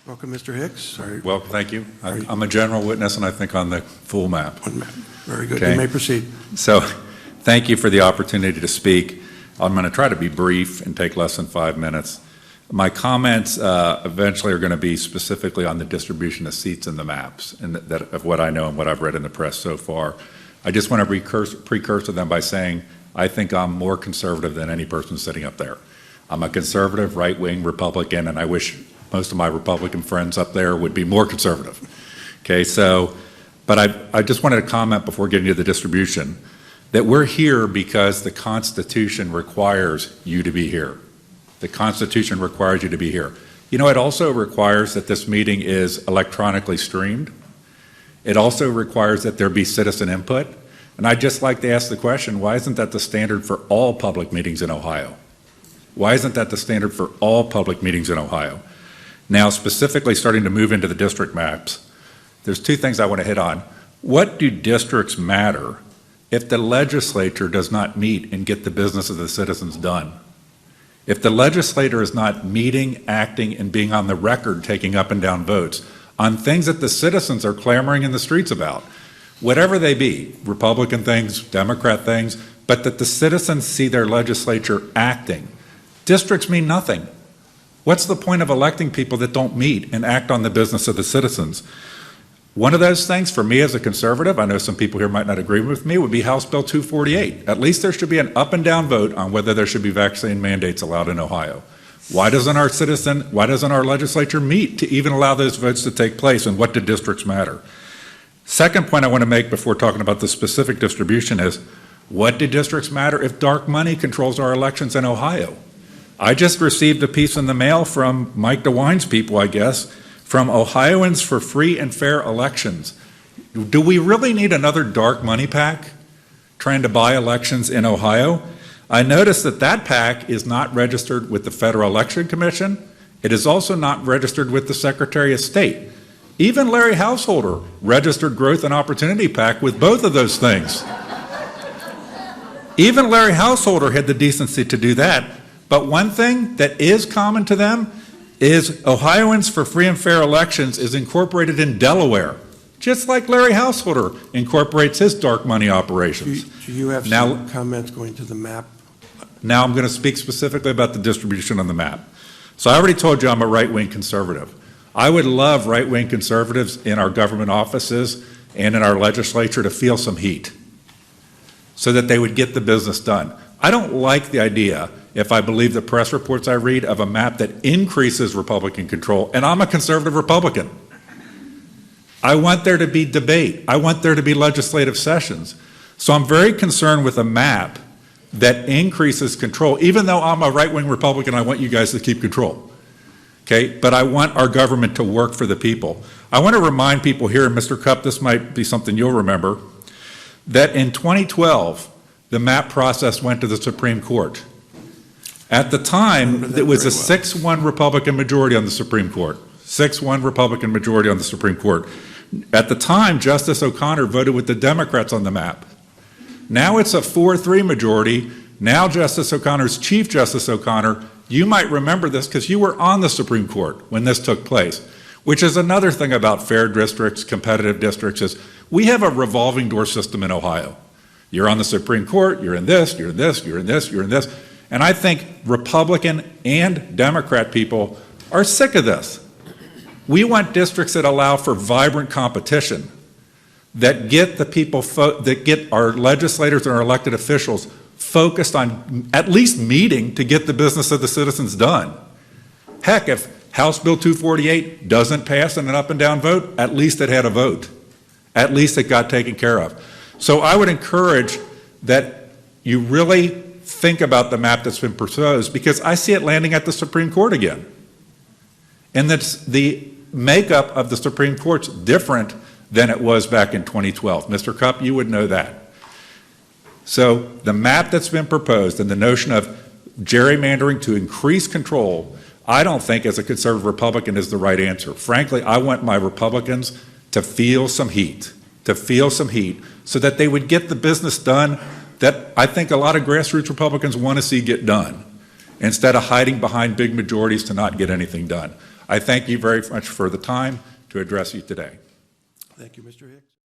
Welcome, Mr. Hicks. Well, thank you. I'm a general witness, and I think on the full map. One map. Very good. Okay. You may proceed. So, thank you for the opportunity to speak. I'm going to try to be brief and take less than 5 minutes. My comments eventually are going to be specifically on the distribution of seats in the maps, and that of what I know and what I've read in the press so far. I just want to precursor them by saying I think I'm more conservative than any person sitting up there. I'm a conservative, right-wing Republican, and I wish most of my Republican friends up there would be more conservative. Okay, so, but I just wanted to comment before getting to the distribution that we're here because the Constitution requires you to be here. The Constitution requires you to be here. You know, it also requires that this meeting is electronically streamed. It also requires that there be citizen input. And I'd just like to ask the question, why isn't that the standard for all public meetings in Ohio? Why isn't that the standard for all public meetings in Ohio? Now, specifically starting to move into the district maps, there's two things I want to hit on. What do districts matter if the legislature does not meet and get the business of the citizens done? If the legislator is not meeting, acting, and being on the record taking up and down votes on things that the citizens are clamoring in the streets about, whatever they be, Republican things, Democrat things, but that the citizens see their legislature acting, districts mean nothing. What's the point of electing people that don't meet and act on the business of the citizens? One of those things for me as a conservative, I know some people here might not agree with me, would be House Bill 248. At least there should be an up and down vote on whether there should be vaccine mandates allowed in Ohio. Why doesn't our legislature meet to even allow those votes to take place, and what do districts matter? Second point I want to make before talking about the specific distribution is, what do districts matter if dark money controls our elections in Ohio? I just received a piece in the mail from Mike DeWine's people, I guess, from Ohioans for Free and Fair Elections. Do we really need another dark money PAC trying to buy elections in Ohio? I noticed that that PAC is not registered with the Federal Election Commission. It is also not registered with the Secretary of State. Even Larry Householder registered Growth and Opportunity PAC with both of those things. Even Larry Householder had the decency to do that. But one thing that is common to them is Ohioans for Free and Fair Elections is incorporated in Delaware, just like Larry Householder incorporates his dark money operations. Do you have some comments going to the map? Now I'm going to speak specifically about the distribution on the map. So I already told you I'm a right-wing conservative. I would love right-wing conservatives in our government offices and in our legislature to feel some heat so that they would get the business done. I don't like the idea, if I believe the press reports I read, of a map that increases Republican control, and I'm a conservative Republican. I want there to be debate. I want there to be legislative sessions. So I'm very concerned with a map that increases control. Even though I'm a right-wing Republican, I want you guys to keep control. Okay, but I want our government to work for the people. I want to remind people here, and Mr. Cupp, this might be something you'll remember, that in 2012, the map process went to the Supreme Court. At the time, it was a 6-1 Republican majority on the Supreme Court. 6-1 Republican majority on the Supreme Court. At the time, Justice O'Connor voted with the Democrats on the map. Now it's a 4-3 majority. Now Chief Justice O'Connor, you might remember this because you were on the Supreme Court when this took place, which is another thing about fair districts, competitive districts, is we have a revolving door system in Ohio. You're on the Supreme Court, you're in this, you're in this, you're in this, you're in this. And I think Republican and Democrat people are sick of this. We want districts that allow for vibrant competition, that get the people, that get our legislators and our elected officials focused on at least meeting to get the business of the citizens done. Heck, if House Bill 248 doesn't pass in an up and down vote, at least it had a vote. At least it got taken care of. So I would encourage that you really think about the map that's been proposed, because I see it landing at the Supreme Court again. And that's the makeup of the Supreme Court's different than it was back in 2012. Mr. Cupp, you would know that. So the map that's been proposed and the notion of gerrymandering to increase control, I don't think as a conservative Republican is the right answer. Frankly, I want my Republicans to feel some heat, so that they would get the business done that I think a lot of grassroots Republicans want to see get done, instead of hiding behind big majorities to not get anything done. I thank you very much for the time to address you today. Thank you, Mr. Hicks.